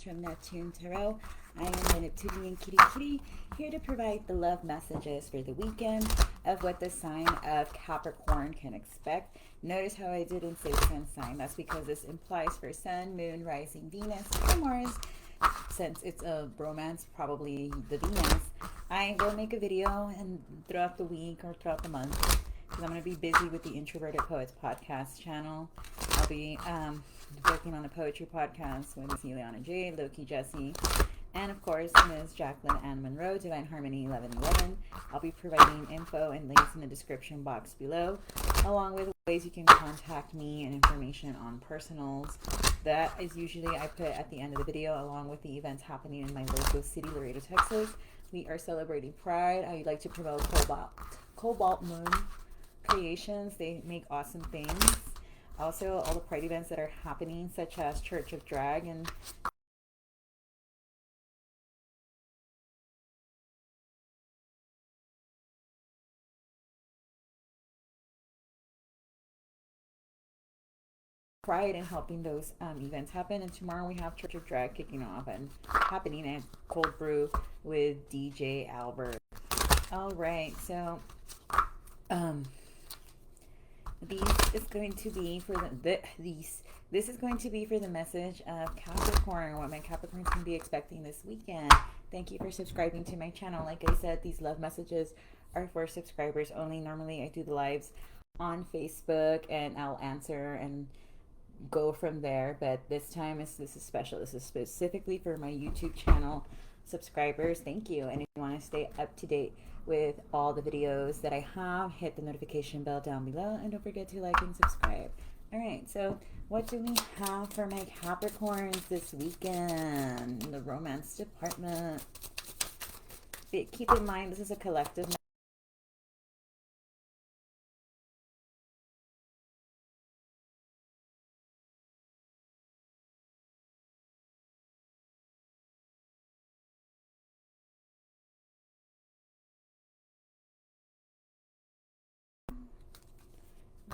Readings from Neptune Tarot. I am the Neptunian Kitty, here to provide the love messages for the weekend of what the sign of Capricorn can expect. Notice how I didn't say sun sign. That's because this implies for Sun, Moon, Rising, Venus, or Mars. Since it's a romance, probably the Venus. I will make a video and throughout the week or throughout the month, because I'm going to be busy with the Introverted Poets podcast channel. I'll be working on a poetry podcast with Miss Eliana J, Loki Jesse, and of course Ms. Jacqueline Ann Monroe, Divine Harmony 1111. I'll be providing info and links in the description box below, along with ways you can contact me and information on personals. That is usually I put at the end of the video, along with the events happening in my local city, Laredo, Texas. We are celebrating Pride. I would like to promote Cobalt Moon Creations. They make awesome things. Also, all the Pride events that are happening, such as Church of Drag and Pride, and helping those events happen. And tomorrow we have Church of Drag kicking off and happening at Cold Brew with DJ Albert. All right, so this is going to be for this is going to be for the message of Capricorn, what my Capricorns can be expecting this weekend. Thank you for subscribing to my channel. Like I said, these love messages are for subscribers only. Normally I do the lives on Facebook and I'll answer and go from there, but this time this is special. This is specifically for my YouTube channel subscribers. Thank you. And if you want to stay up to date with all the videos that I have, hit the notification bell down below and don't forget to like and subscribe. All right, so what do we have for my Capricorns this weekend in the romance department? Keep in mind, this is a collective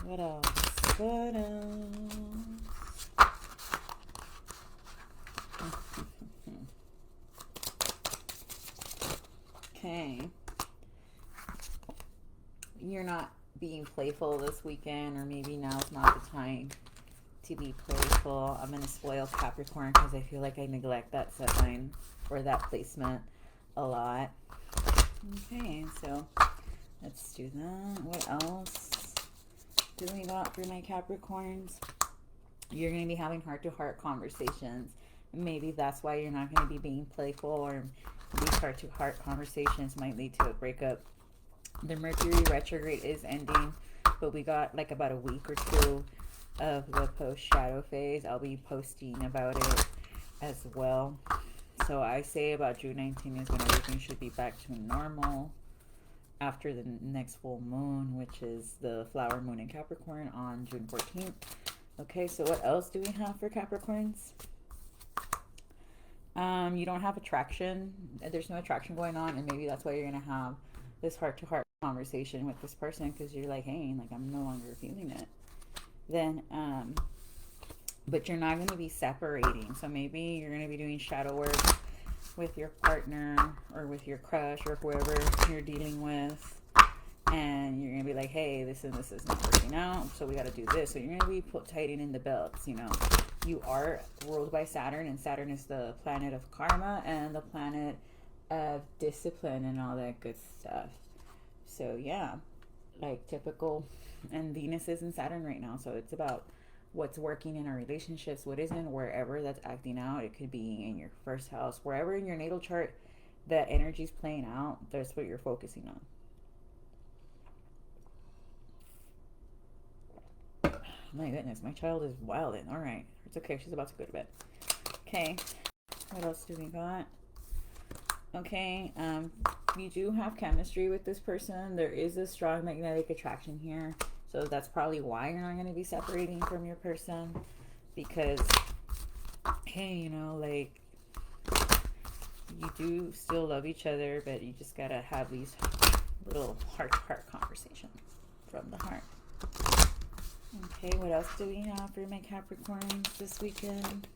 What else? What else? Okay. You're not being playful this weekend, or maybe now's not the time to be playful. I'm going to spoil Capricorn because I feel like I neglect that setline or that placement a lot. Okay, so let's do that. What else do we got for my Capricorns? You're going to be having heart-to-heart conversations. Maybe that's why you're not going to be being playful, or these heart-to-heart conversations might lead to a breakup. The Mercury retrograde is ending, but we got like about a week or two of the post-shadow phase. I'll be posting about it as well. So I say about June 19th is when everything should be back to normal, after the next full moon, which is the flower moon in Capricorn on June 14th. Okay, so what else do we have for Capricorns? You don't have attraction. There's no attraction going on, and maybe that's why you're going to have this heart-to-heart conversation with this person, because you're like, hey, like, I'm no longer feeling it. Then, but you're not going to be separating. So maybe you're going to be doing shadow work with your partner or with your crush or whoever you're dealing with, and you're gonna be like, hey, this and this is not working out, so we got to do this. So you're gonna be tightening the belts. You know, you are ruled by Saturn, and Saturn is the planet of karma and the planet of discipline and all that good stuff. So yeah, like typical. And Venus is in Saturn right now, so it's about what's working in our relationships, what isn't, wherever that's acting out. It could be in your first house, wherever in your natal chart that energy's playing out, that's what you're focusing on. My goodness, my child is wilding. All right, it's okay, she's about to go to bed. Okay, what else do we got? Okay, you do have chemistry with this person. There is a strong magnetic attraction here. So that's probably why you're not going to be separating from your person, because, hey, you know, like, you do still love each other, but you just got to have these little heart-to-heart conversations from the heart. Okay, what else do we have for my Capricorns this weekend?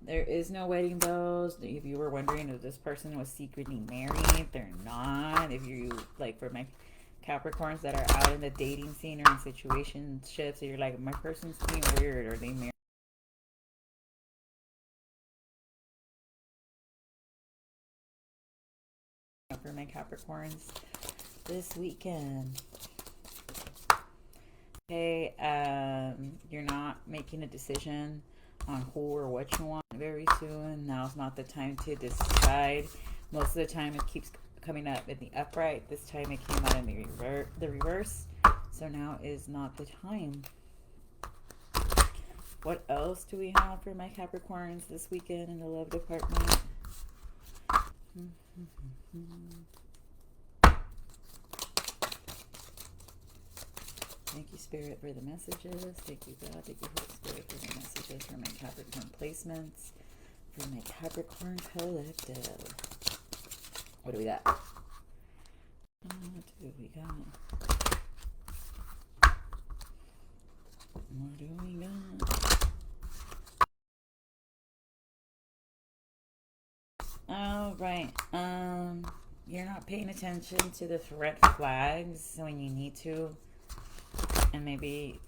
There is no wedding bells. If you were wondering if this person was secretly married, they're not. If you, like, for my Capricorns that are out in the dating scene or in situationships, you're like, my person's being weird, or they married. For my Capricorns this weekend. Okay, you're not making a decision on who or what you want very soon. Now's not the time to decide. Most of the time it keeps coming up in the upright. This time it came out in the reverse. So now is not the time. What else do we have for my Capricorns this weekend in the love department? Thank you, Spirit, for the messages. Thank you, God. Thank you, Holy Spirit, for the messages for my Capricorn placements, for my Capricorn collective. What do we got? What do we got? What do we got? All right. You're not paying attention to the red flags when you need to. And maybe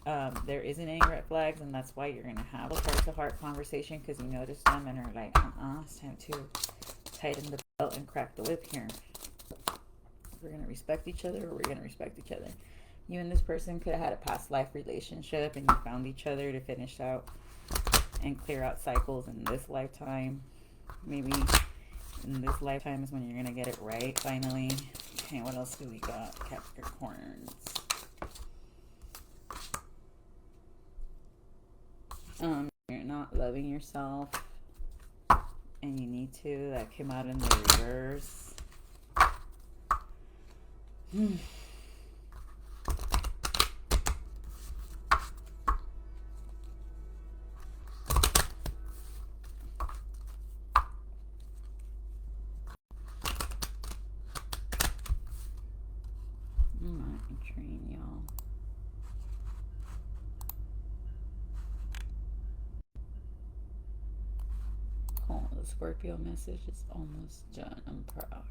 there isn't any red flags, and that's why you're going to have a heart-to-heart conversation, because you notice them and are like, it's time to tighten the belt and crack the whip here. We're going to respect each other, or we're going to respect each other. You and this person could have had a past life relationship, and you found each other to finish out and clear out cycles in this lifetime. Maybe in this lifetime is when you're going to get it right, finally. Okay, what else do we got, Capricorns? You're not loving yourself, and you need to. That came out in the reverse. Train y'all. Oh, the Scorpio message is almost done. I'm proud.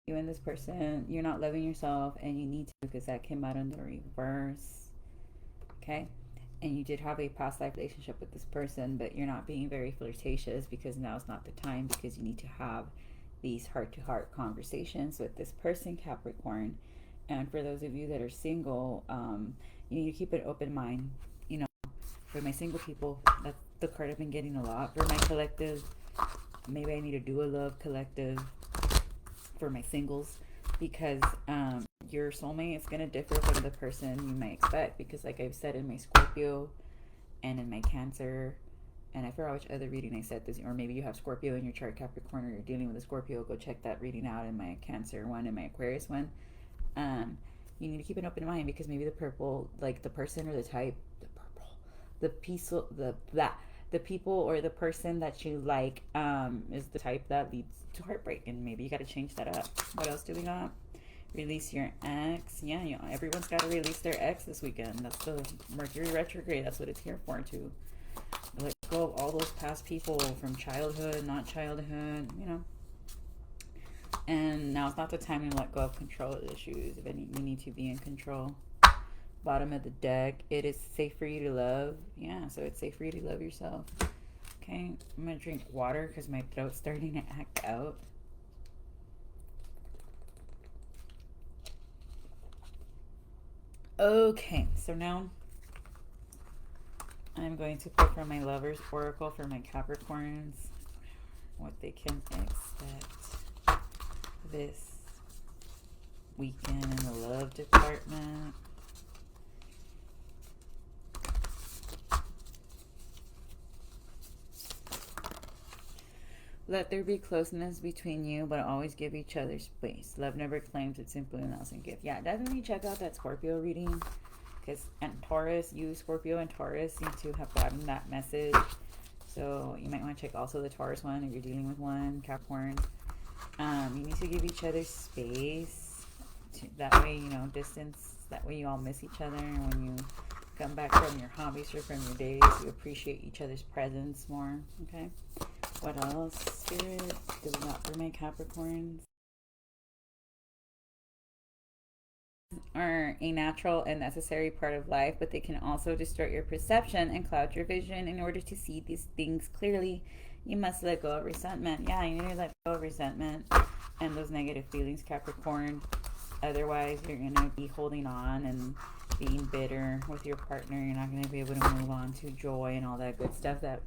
You and this person, you're not loving yourself, and you need to, because that came out in the reverse. Okay? And you did have a past life relationship with this person, but you're not being very flirtatious, because now's not the time, because you need to have these heart-to-heart conversations with this person, Capricorn. And for those of you that are single, you need to keep an open mind. You know, for my single people, that's the card I've been getting a lot. For my collective, maybe I need to do a love collective. for my singles, because your soulmate is going to differ from the person you might expect, because like I've said in my Scorpio and in my Cancer, and I forgot which other reading I said this, or maybe you have Scorpio in your chart, Capricorn, or you're dealing with a Scorpio, go check that reading out in my Cancer one and my Aquarius one. You need to keep an open mind, because maybe the purple, like the person or the type, the peaceful, the people or the person that you like is the type that leads to heartbreak, and maybe you got to change that up. What else do we got? Release your ex. Yeah, you know, everyone's got to release their ex this weekend. That's the Mercury retrograde. That's what it's here for, to let go of all those past people from childhood, not childhood, you know. And now it's not the time to let go of control issues. If any, you need to be in control. Bottom of the deck, it is safe for you to love. Yeah, so it's safe for you to love yourself. Okay, I'm going to drink water because my throat's starting to act out. Okay, so now I'm going to pull from my Lover's Oracle for my Capricorns what they can expect this weekend in the love department. Let there be closeness between you, but always give each other space. Love never claims, it simply allows and gift. Yeah, definitely check out that Scorpio reading, because and Taurus, you Scorpio and Taurus seem to have gotten that message. So you might want to check also the Taurus one if you're dealing with one, Capricorn. You need to give each other space. That way, you know, distance. That way you all miss each other. And when you come back from your hobbies or from your days, you appreciate each other's presence more. Okay. What else, Spirit, do we got for my Capricorns? Are a natural and necessary part of life, but they can also distort your perception and cloud your vision. In order to see these things clearly, you must let go of resentment. Yeah, you need to let go of resentment and those negative feelings, Capricorn. Otherwise, you're going to be holding on and being bitter with your partner. You're not going to be able to move on to joy and all that good stuff that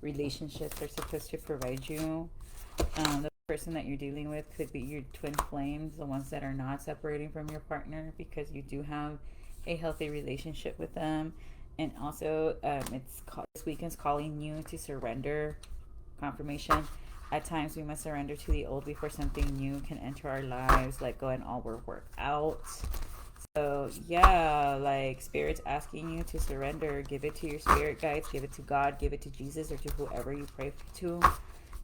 relationships are supposed to provide you. The person that you're dealing with could be your twin flames, the ones that are not separating from your partner, because you do have a healthy relationship with them. And also, this weekend's calling you to surrender. Confirmation. At times, we must surrender to the old before something new can enter our lives. Let go and all will work out. So yeah, like Spirit's asking you to surrender. Give it to your spirit guides, give it to God, give it to Jesus, or to whoever you pray to.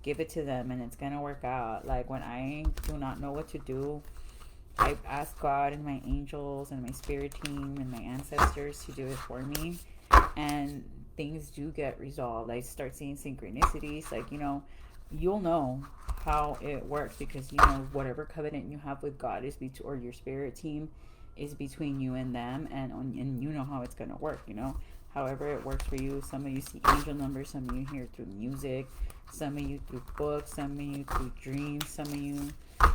Give it to them, and it's gonna work out. Like when I do not know what to do, I ask God and my angels and my spirit team and my ancestors to do it for me, and things do get resolved. I start seeing synchronicities. Like, you know, you'll know how it works, because you know whatever covenant you have with God is or your spirit team is between you and them, and you know how it's going to work, you know, however it works for you. Some of you see angel numbers, some of you hear through music, some of you through books, some of you through dreams, some of you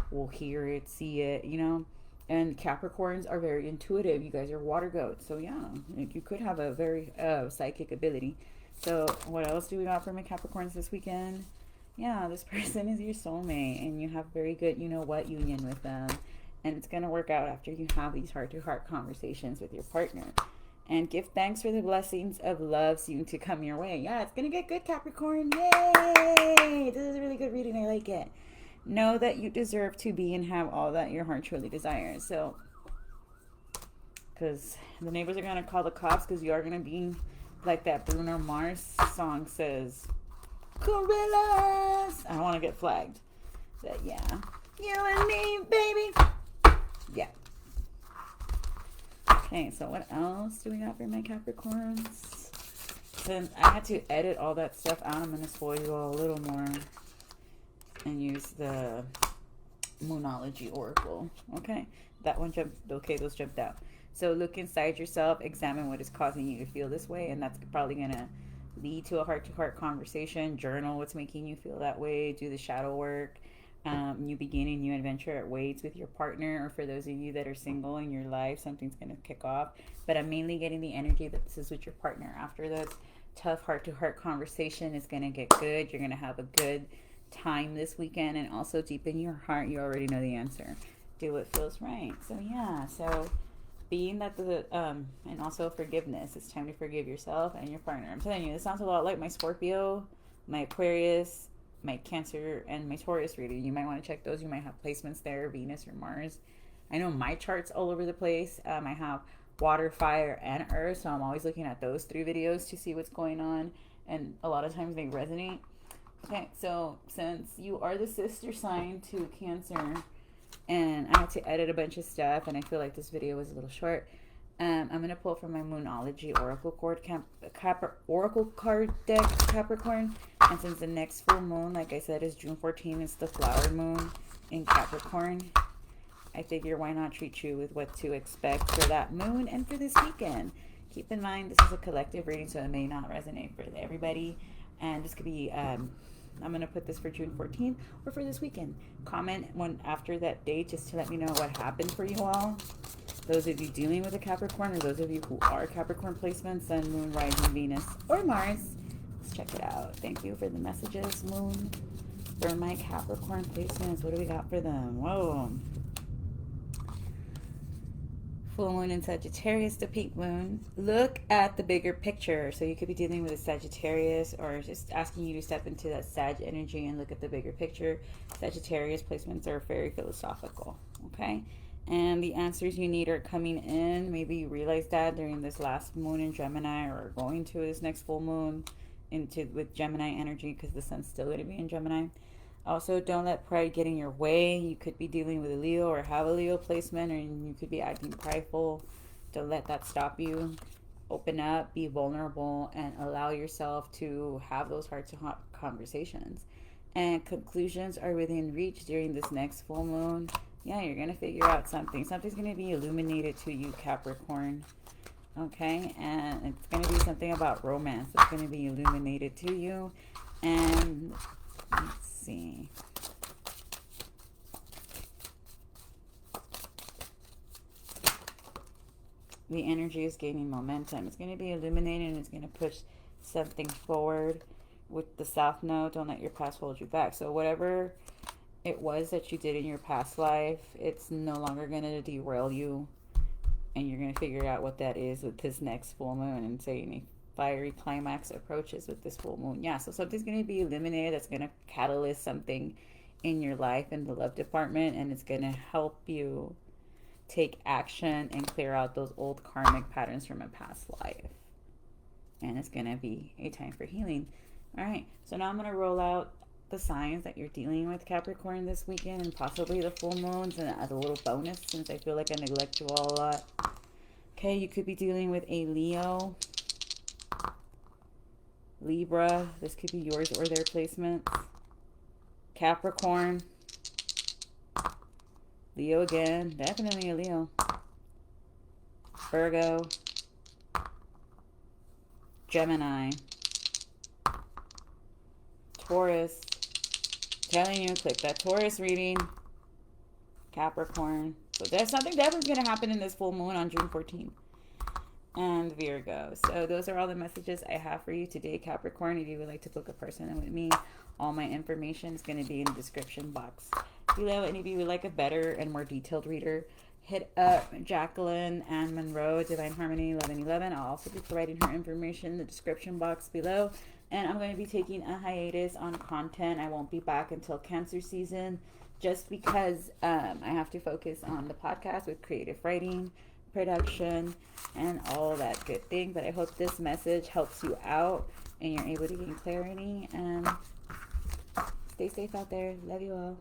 will hear it, see it, you know. And Capricorns are very intuitive. You guys are water goats, so yeah, you could have a very psychic ability. So what else do we got for my Capricorns this weekend? Yeah, this person is your soulmate, and you have very good, you know what, union with them. And it's going to work out after you have these heart-to-heart conversations with your partner. And give thanks for the blessings of love soon to come your way. Yeah, it's going to get good, Capricorn. Yay! This is a really good reading. I like it. Know that you deserve to be and have all that your heart truly desires. So, because the neighbors are going to call the cops, because you are going to be like that Bruno Mars song says, gorillas. I don't want to get flagged. But yeah. You and me, baby. Yeah. Okay, so what else do we got for my Capricorns? Since I had to edit all that stuff out, I'm going to spoil you all a little more and use the Moonology Oracle. Okay, that one jumped. Okay, those jumped out. So look inside yourself, examine what is causing you to feel this way, and that's probably going to lead to a heart-to-heart conversation. Journal what's making you feel that way. Do the shadow work. You begin a new adventure at Waits with your partner, or for those of you that are single in your life, something's going to kick off. But I'm mainly getting the energy that this is with your partner. After this tough heart-to-heart conversation is going to get good. You're going to have a good time this weekend, and also deep in your heart, you already know the answer. Do what feels right. So yeah, so being that and also forgiveness. It's time to forgive yourself and your partner. I'm telling you, this sounds a lot like my Scorpio, my Aquarius, my Cancer, and my Taurus reading. You might want to check those. You might have placements there, Venus or Mars. I know my chart's all over the place. I have water, fire, and earth, so I'm always looking at those 3 videos to see what's going on, and a lot of times they resonate. Okay, so since you are the sister sign to Cancer, and I had to edit a bunch of stuff, and I feel like this video was a little short, I'm going to pull from my Moonology Oracle card deck, Capricorn. And since the next full moon, like I said, is June 14th, it's the flower moon in Capricorn, I figure why not treat you with what to expect for that moon and for this weekend. Keep in mind, this is a collective reading, so it may not resonate for everybody. And this could be, I'm going to put this for June 14th or for this weekend. Comment after that date just to let me know what happened for you all. Those of you dealing with a Capricorn, or those of you who are Capricorn placements, Sun, Moon, Rising, Venus, or Mars. Let's check it out. Thank you for the messages, Moon. For my Capricorn placements, what do we got for them? Whoa. Full moon in Sagittarius, the pink moon. Look at the bigger picture. So you could be dealing with a Sagittarius, or just asking you to step into that Sag energy and look at the bigger picture. Sagittarius placements are very philosophical, okay? And the answers you need are coming in. Maybe you realized that during this last moon in Gemini, or going to this next full moon with Gemini energy, because the sun's still going to be in Gemini. Also, don't let pride get in your way. You could be dealing with a Leo or have a Leo placement, and you could be acting prideful. Don't let that stop you. Open up, be vulnerable, and allow yourself to have those heart-to-heart conversations. And conclusions are within reach during this next full moon. Yeah, you're going to figure out something. Something's going to be illuminated to you, Capricorn. Okay? And it's going to be something about romance that's going to be illuminated to you. And let's see. The energy is gaining momentum. It's going to be illuminated, and it's going to push something forward. With the South Node, don't let your past hold you back. So whatever it was that you did in your past life, it's no longer going to derail you. And you're going to figure out what that is with this next full moon, and say any fiery climax approaches with this full moon. Yeah, so something's going to be eliminated that's going to catalyst something in your life in the love department, and it's going to help you take action and clear out those old karmic patterns from a past life. And it's going to be a time for healing. All right, so now I'm going to roll out the signs that you're dealing with, Capricorn, this weekend, and possibly the full moons, and as a little bonus, since I feel like I neglect you all a lot. Okay, you could be dealing with a Leo, Libra. This could be yours or their placements. Capricorn, Leo again, definitely a Leo. Virgo, Gemini, Taurus. Telling you, click that Taurus reading. Capricorn. So there's something definitely going to happen in this full moon on June 14th. And Virgo. So those are all the messages I have for you today, Capricorn. If you would like to book a person with me, all my information is going to be in the description box below. And if you would like a better and more detailed reader, hit up Jacqueline and Monroe, Divine Harmony 1111. I'll also be providing her information in the description box below. And I'm going to be taking a hiatus on content. I won't be back until Cancer season, just because I have to focus on the podcast with creative writing, production, and all that good thing. But I hope this message helps you out and you're able to gain clarity. And stay safe out there. Love you all.